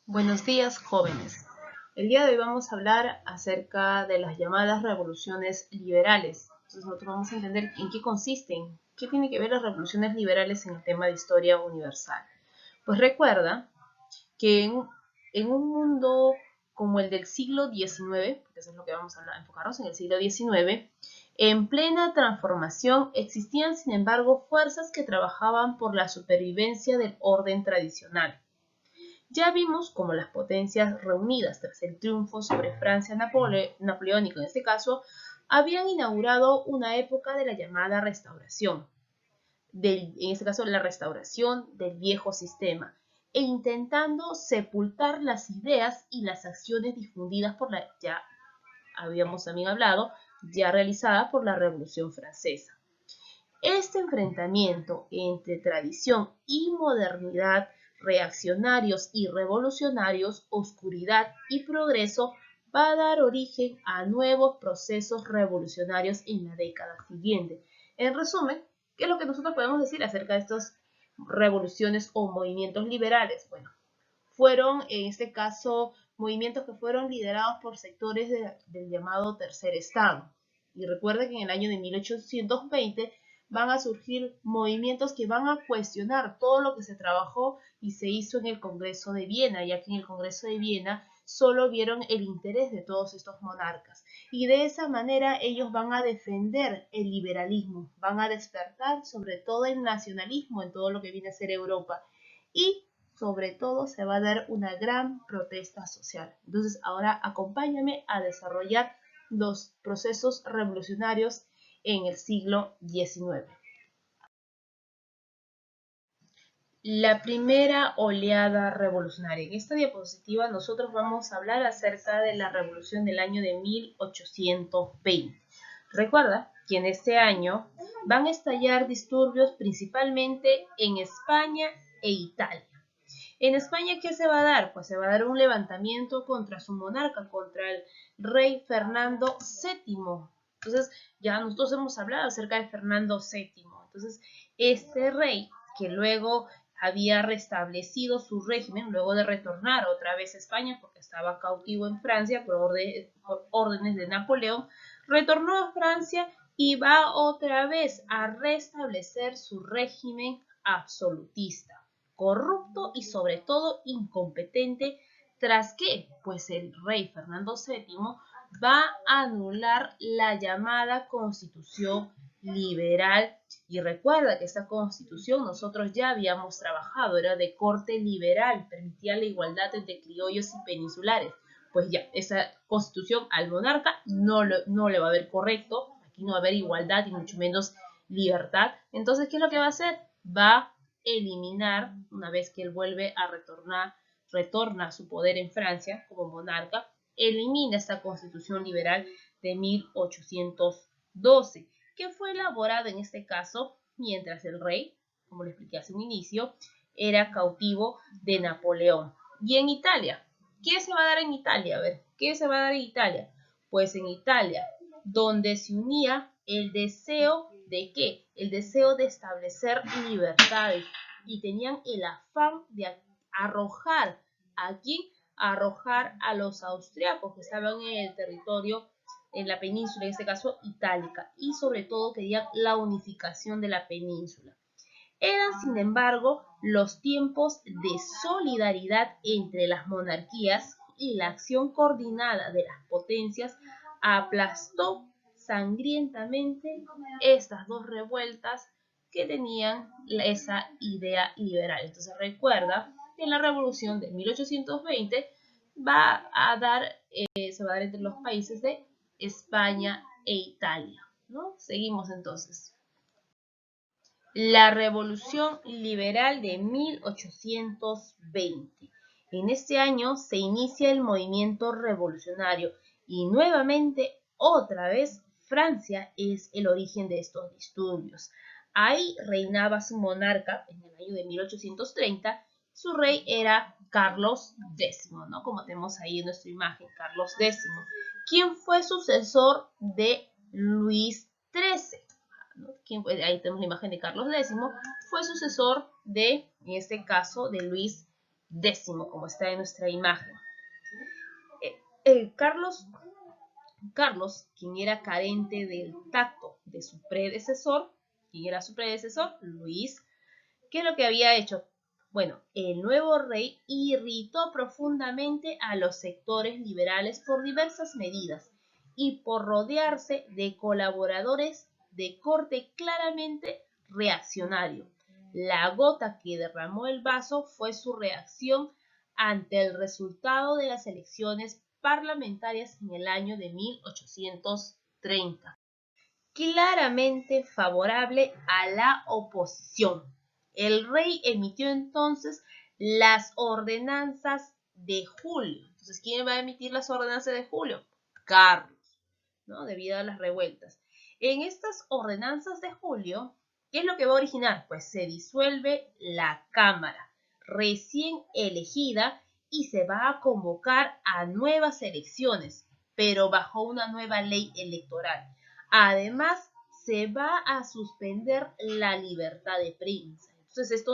Buenos días, jóvenes. El día de hoy vamos a hablar acerca de las llamadas revoluciones liberales. Entonces nosotros vamos a entender en qué consisten, qué tienen que ver las revoluciones liberales en el tema de historia universal. Pues recuerda que en un mundo como el del siglo XIX, porque eso es lo que vamos a enfocarnos en el siglo XIX, en plena transformación existían sin embargo fuerzas que trabajaban por la supervivencia del orden tradicional. Ya vimos cómo las potencias reunidas tras el triunfo sobre Francia napoleónica en este caso, habían inaugurado una época de la llamada restauración, en este caso la restauración del viejo sistema, e intentando sepultar las ideas y las acciones difundidas por la, ya habíamos también hablado, ya realizada por la Revolución Francesa. Este enfrentamiento entre tradición y modernidad, reaccionarios y revolucionarios, oscuridad y progreso, va a dar origen a nuevos procesos revolucionarios en la década siguiente. En resumen, ¿qué es lo que nosotros podemos decir acerca de estas revoluciones o movimientos liberales? Bueno, fueron en este caso movimientos que fueron liderados por sectores del llamado tercer estado. Y recuerda que en el año de 1820 van a surgir movimientos que van a cuestionar todo lo que se trabajó y se hizo en el Congreso de Viena, ya que en el Congreso de Viena solo vieron el interés de todos estos monarcas. Y de esa manera ellos van a defender el liberalismo, van a despertar sobre todo el nacionalismo en todo lo que viene a ser Europa. Y sobre todo se va a dar una gran protesta social. Entonces ahora acompáñame a desarrollar los procesos revolucionarios en el siglo XIX. La primera oleada revolucionaria. En esta diapositiva nosotros vamos a hablar acerca de la revolución del año de 1820. Recuerda que en este año van a estallar disturbios principalmente en España e Italia. En España, ¿qué se va a dar? Pues se va a dar un levantamiento contra su monarca, contra el rey Fernando VII. Entonces, ya nosotros hemos hablado acerca de Fernando VII. Entonces, este rey, que luego había restablecido su régimen, luego de retornar otra vez a España, porque estaba cautivo en Francia por órdenes de Napoleón, retornó a Francia y va otra vez a restablecer su régimen absolutista, corrupto y sobre todo incompetente, tras que pues el rey Fernando VII va a anular la llamada Constitución liberal. Y recuerda que esta constitución nosotros ya habíamos trabajado, era de corte liberal, permitía la igualdad entre criollos y peninsulares. Pues ya, esa constitución al monarca no le va a haber correcto, aquí no va a haber igualdad y mucho menos libertad. Entonces, ¿qué es lo que va a hacer? Va a eliminar, una vez que él vuelve a retorna a su poder en Francia como monarca, elimina esta constitución liberal de 1812, que fue elaborada en este caso mientras el rey, como le expliqué hace un inicio, era cautivo de Napoleón. Y en Italia, ¿qué se va a dar en Italia? A ver, ¿qué se va a dar en Italia? Pues en Italia, donde se unía el deseo de ¿qué? El deseo de establecer libertades y tenían el afán de arrojar a quién, arrojar a los austriacos que estaban en el territorio, en la península, en este caso itálica, y sobre todo querían la unificación de la península. Eran, sin embargo, los tiempos de solidaridad entre las monarquías y la acción coordinada de las potencias aplastó sangrientamente estas dos revueltas que tenían esa idea liberal. Entonces recuerda que en la revolución de 1820 se va a dar entre los países de España e Italia, ¿no? Seguimos entonces. La Revolución Liberal de 1820. En este año se inicia el movimiento revolucionario y nuevamente, otra vez, Francia es el origen de estos disturbios. Ahí reinaba su monarca en el año de 1830. Su rey era Carlos X, ¿no? Como tenemos ahí en nuestra imagen, Carlos X, quien fue sucesor de Luis XIII. Ahí tenemos la imagen de Carlos X, fue sucesor de, en este caso, de Luis X, como está en nuestra imagen. Carlos, quien era carente del tacto de su predecesor, ¿quién era su predecesor? Luis. ¿Qué es lo que había hecho? Bueno, el nuevo rey irritó profundamente a los sectores liberales por diversas medidas y por rodearse de colaboradores de corte claramente reaccionario. La gota que derramó el vaso fue su reacción ante el resultado de las elecciones parlamentarias en el año de 1830, claramente favorable a la oposición. El rey emitió entonces las ordenanzas de julio. Entonces, ¿quién va a emitir las ordenanzas de julio? Carlos, ¿no? Debido a las revueltas. En estas ordenanzas de julio, ¿qué es lo que va a originar? Pues se disuelve la Cámara recién elegida y se va a convocar a nuevas elecciones, pero bajo una nueva ley electoral. Además, se va a suspender la libertad de prensa. Entonces,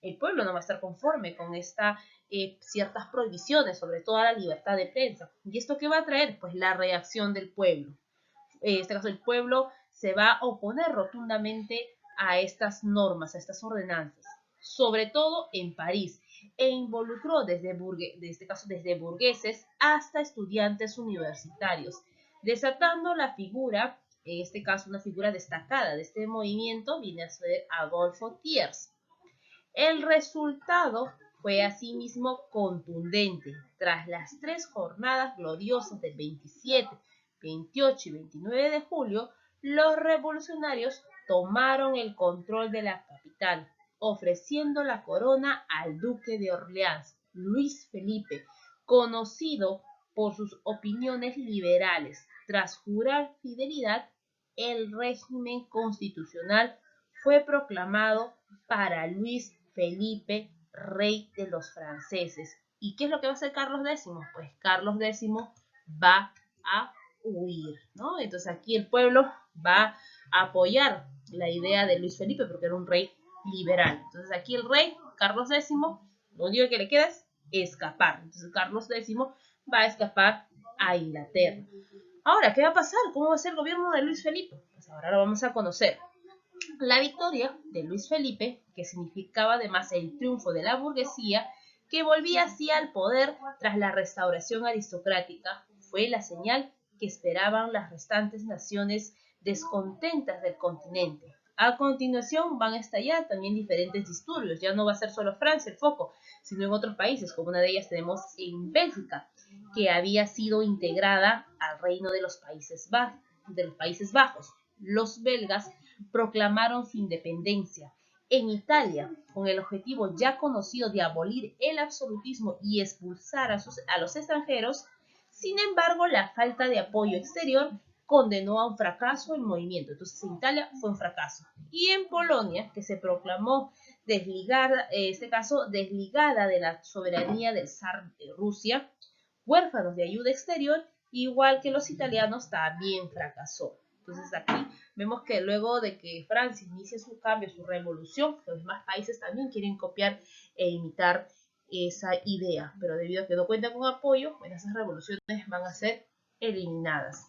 el pueblo no va a estar conforme con ciertas prohibiciones, sobre todo la libertad de prensa. ¿Y esto qué va a traer? Pues la reacción del pueblo. En este caso, el pueblo se va a oponer rotundamente a estas normas, a estas ordenanzas, sobre todo en París, e involucró desde burgueses hasta estudiantes universitarios, desatando la figura, en este caso una figura destacada de este movimiento, viene a ser Adolfo Thiers. El resultado fue asimismo contundente. Tras las 3 jornadas gloriosas del 27, 28 y 29 de julio, los revolucionarios tomaron el control de la capital, ofreciendo la corona al duque de Orleans, Luis Felipe, conocido por sus opiniones liberales. Tras jurar fidelidad, el régimen constitucional fue proclamado para Luis Felipe, rey de los franceses. ¿Y qué es lo que va a hacer Carlos X? Pues Carlos X va a huir, ¿no? Entonces aquí el pueblo va a apoyar la idea de Luis Felipe porque era un rey liberal. Entonces aquí el rey, Carlos X, lo único que le queda es escapar. Entonces Carlos X va a escapar a Inglaterra. Ahora, ¿qué va a pasar? ¿Cómo va a ser el gobierno de Luis Felipe? Pues ahora lo vamos a conocer. La victoria de Luis Felipe, que significaba además el triunfo de la burguesía, que volvía así al poder tras la restauración aristocrática, fue la señal que esperaban las restantes naciones descontentas del continente. A continuación van a estallar también diferentes disturbios, ya no va a ser solo Francia el foco, sino en otros países, como una de ellas tenemos en Bélgica, que había sido integrada al reino de los Países Bajos. Los belgas proclamaron su independencia. En Italia, con el objetivo ya conocido de abolir el absolutismo y expulsar a los extranjeros, sin embargo, la falta de apoyo exterior condenó a un fracaso el movimiento. Entonces, en Italia fue un fracaso. Y en Polonia, que se proclamó desligada de la soberanía del zar de Rusia, huérfanos de ayuda exterior, igual que los italianos, también fracasó. Entonces aquí vemos que luego de que Francia inicie su cambio, su revolución, los demás países también quieren copiar e imitar esa idea, pero debido a que no cuentan con apoyo, pues esas revoluciones van a ser eliminadas.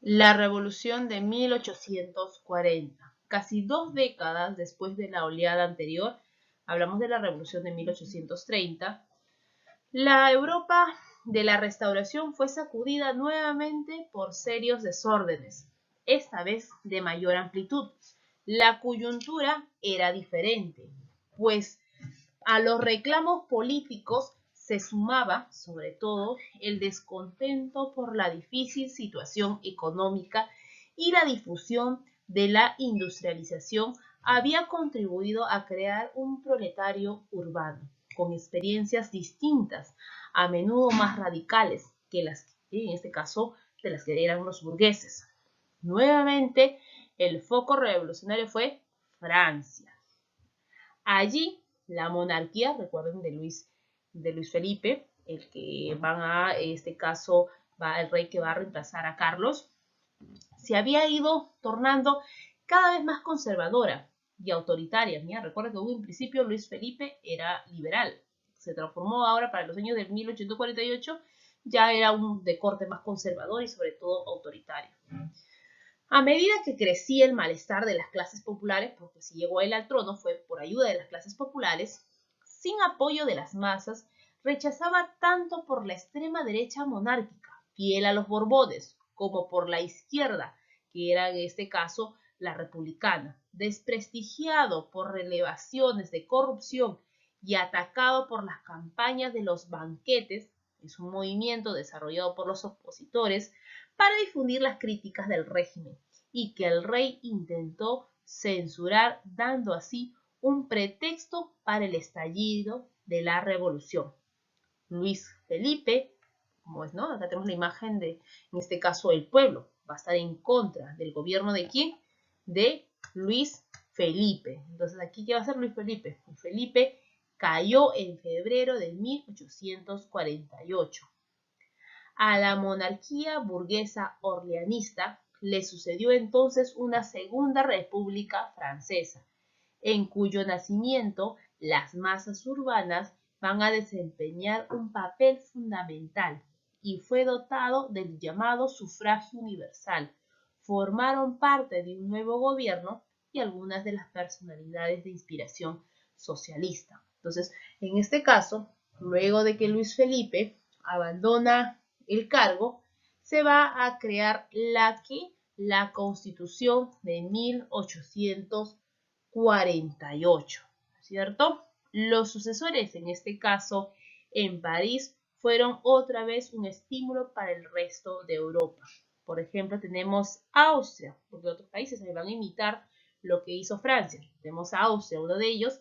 La revolución de 1840, casi 2 décadas después de la oleada anterior, hablamos de la revolución de 1830, la Europa de la Restauración fue sacudida nuevamente por serios desórdenes, esta vez de mayor amplitud. La coyuntura era diferente, pues a los reclamos políticos se sumaba, sobre todo, el descontento por la difícil situación económica y la difusión de la industrialización había contribuido a crear un proletario urbano con experiencias distintas, a menudo más radicales que en este caso, de las que eran los burgueses. Nuevamente, el foco revolucionario fue Francia. Allí, la monarquía, recuerden, de Luis Felipe, el que este caso, el rey que va a reemplazar a Carlos, se había ido tornando cada vez más conservadora, y autoritarias. Mira, recuerda que en principio Luis Felipe era liberal. Se transformó ahora para los años de 1848, ya era de corte más conservador y sobre todo autoritario. A medida que crecía el malestar de las clases populares, porque si llegó él al trono fue por ayuda de las clases populares, sin apoyo de las masas, rechazaba tanto por la extrema derecha monárquica, fiel a los Borbones, como por la izquierda, que era en este caso la republicana, desprestigiado por revelaciones de corrupción y atacado por las campañas de los banquetes, es un movimiento desarrollado por los opositores para difundir las críticas del régimen y que el rey intentó censurar, dando así un pretexto para el estallido de la revolución. Luis Felipe, como es, ¿no? Acá tenemos la imagen de, en este caso, el pueblo. Va a estar en contra del gobierno ¿de quién? De Luis Felipe. Entonces, ¿aquí qué va a hacer Luis Felipe? Luis Felipe cayó en febrero de 1848. A la monarquía burguesa orleanista le sucedió entonces una segunda república francesa, en cuyo nacimiento las masas urbanas van a desempeñar un papel fundamental y fue dotado del llamado sufragio universal. Formaron parte de un nuevo gobierno y algunas de las personalidades de inspiración socialista. Entonces, en este caso, luego de que Luis Felipe abandona el cargo, se va a crear la Constitución de 1848, ¿cierto? Los sucesores, en este caso en París, fueron otra vez un estímulo para el resto de Europa. Por ejemplo, tenemos Austria, porque otros países se van a imitar lo que hizo Francia. Tenemos a Austria, uno de ellos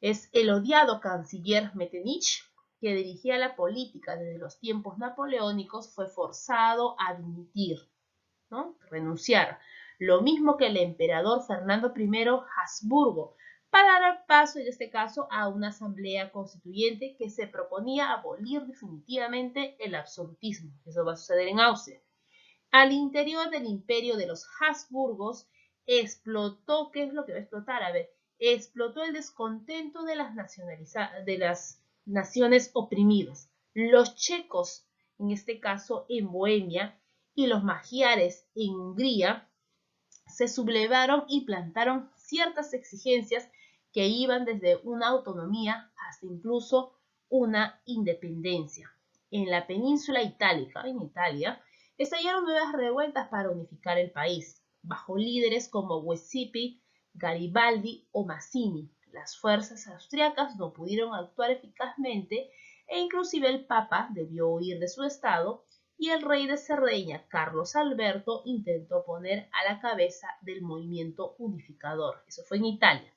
es el odiado canciller Metternich, que dirigía la política desde los tiempos napoleónicos, fue forzado a dimitir, ¿no? Renunciar. Lo mismo que el emperador Fernando I Habsburgo, para dar paso en este caso a una asamblea constituyente que se proponía abolir definitivamente el absolutismo. Eso va a suceder en Austria. Al interior del imperio de los Habsburgos explotó, ¿qué es lo que va a explotar? A ver, explotó el descontento de las naciones oprimidas. Los checos, en este caso en Bohemia, y los magiares en Hungría, se sublevaron y plantaron ciertas exigencias que iban desde una autonomía hasta incluso una independencia. En la península itálica, en Italia, estallaron nuevas revueltas para unificar el país, bajo líderes como Giuseppe Garibaldi o Mazzini. Las fuerzas austriacas no pudieron actuar eficazmente e inclusive el Papa debió huir de su estado y el rey de Cerdeña, Carlos Alberto, intentó poner a la cabeza del movimiento unificador. Eso fue en Italia.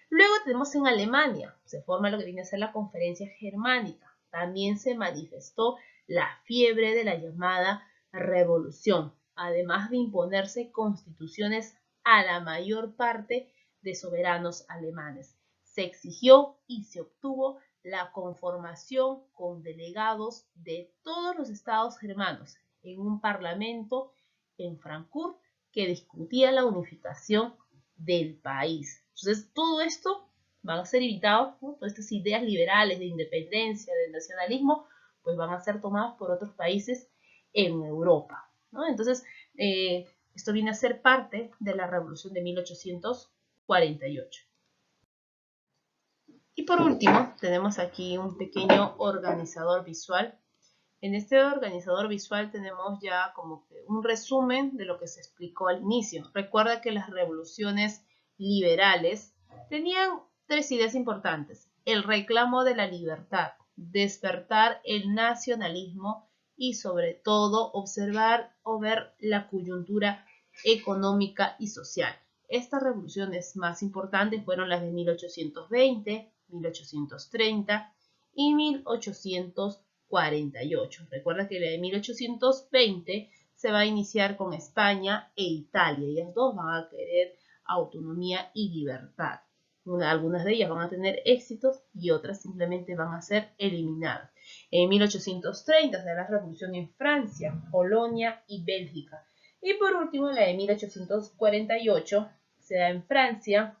Luego tenemos en Alemania, se forma lo que viene a ser la Conferencia Germánica. También se manifestó la fiebre de la llamada Revolución, además de imponerse constituciones a la mayor parte de soberanos alemanes. Se exigió y se obtuvo la conformación con delegados de todos los estados germanos en un parlamento en Frankfurt que discutía la unificación del país. Entonces, todo esto van a ser evitados, ¿no? Todas estas ideas liberales de independencia, de nacionalismo, pues van a ser tomadas por otros países en Europa, ¿no? Entonces, esto viene a ser parte de la Revolución de 1848. Y por último, tenemos aquí un pequeño organizador visual. En este organizador visual tenemos ya como que un resumen de lo que se explicó al inicio. Recuerda que las revoluciones liberales tenían tres ideas importantes: el reclamo de la libertad, despertar el nacionalismo y sobre todo observar o ver la coyuntura económica y social. Estas revoluciones más importantes fueron las de 1820, 1830 y 1848. Recuerda que la de 1820 se va a iniciar con España e Italia. Ellas dos van a querer autonomía y libertad. Algunas de ellas van a tener éxitos y otras simplemente van a ser eliminadas. En 1830 se da la revolución en Francia, Polonia y Bélgica. Y por último, la de 1848 se da en Francia,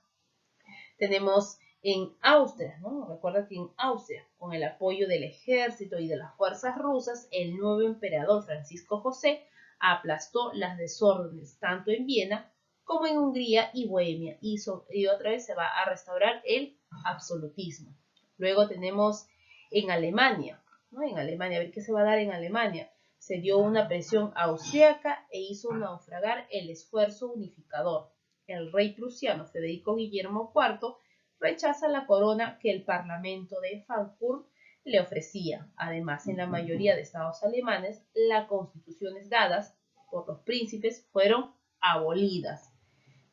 Tenemos en Austria, ¿no? Recuerda que en Austria, con el apoyo del ejército y de las fuerzas rusas, el nuevo emperador Francisco José aplastó las desórdenes tanto en Viena como en Hungría y Bohemia, y otra vez se va a restaurar el absolutismo. Luego tenemos en Alemania, ¿no? En Alemania, a ver qué se va a dar en Alemania. Se dio una presión austriaca e hizo naufragar el esfuerzo unificador. El rey prusiano Federico Guillermo IV rechaza la corona que el Parlamento de Frankfurt le ofrecía. Además, en la mayoría de estados alemanes, las constituciones dadas por los príncipes fueron abolidas.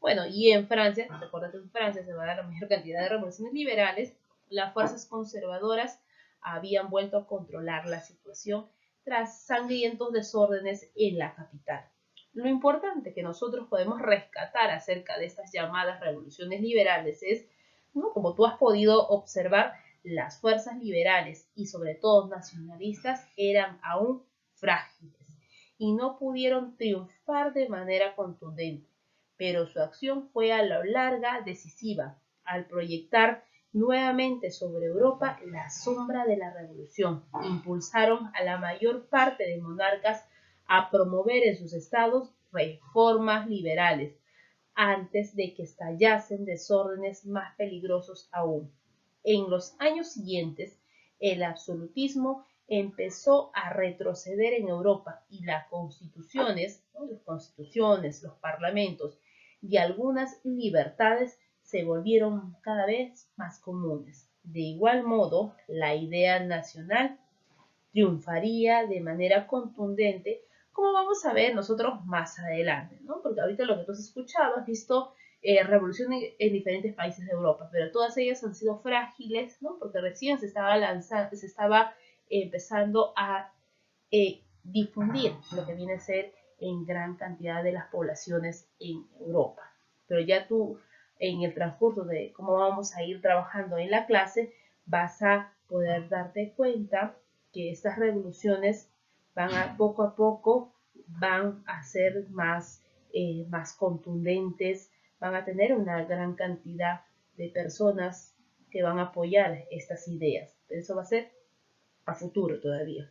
Bueno, y en Francia, recuerda que en Francia se va a dar la mayor cantidad de revoluciones liberales, las fuerzas conservadoras habían vuelto a controlar la situación tras sangrientos desórdenes en la capital. Lo importante que nosotros podemos rescatar acerca de estas llamadas revoluciones liberales es, ¿no? Como tú has podido observar, las fuerzas liberales y sobre todo nacionalistas eran aún frágiles y no pudieron triunfar de manera contundente, pero su acción fue a la larga decisiva al proyectar nuevamente sobre Europa la sombra de la revolución. Impulsaron a la mayor parte de monarcas a promover en sus estados reformas liberales antes de que estallasen desórdenes más peligrosos aún. En los años siguientes, el absolutismo empezó a retroceder en Europa y las constituciones, los parlamentos y algunas libertades se volvieron cada vez más comunes. De igual modo, la idea nacional triunfaría de manera contundente, como vamos a ver nosotros más adelante, ¿no? Porque ahorita lo que tú has escuchado, has visto revoluciones en diferentes países de Europa, pero todas ellas han sido frágiles, ¿no? Porque recién se estaba empezando a difundir lo que viene a ser en gran cantidad de las poblaciones en Europa. Pero ya tú, en el transcurso de cómo vamos a ir trabajando en la clase, vas a poder darte cuenta que estas revoluciones poco a poco van a ser más contundentes, van a tener una gran cantidad de personas que van a apoyar estas ideas. Pero eso va a ser a futuro todavía.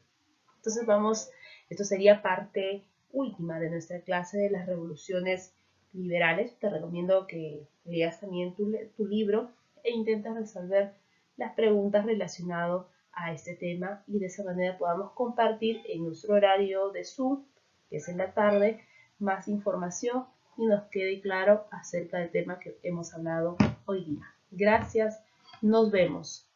Entonces esto sería parte última de nuestra clase de las revoluciones liberales. Te recomiendo que leas también tu libro e intentes resolver las preguntas relacionadas a este tema y de esa manera podamos compartir en nuestro horario de Zoom, que es en la tarde, más información y nos quede claro acerca del tema que hemos hablado hoy día. Gracias, nos vemos.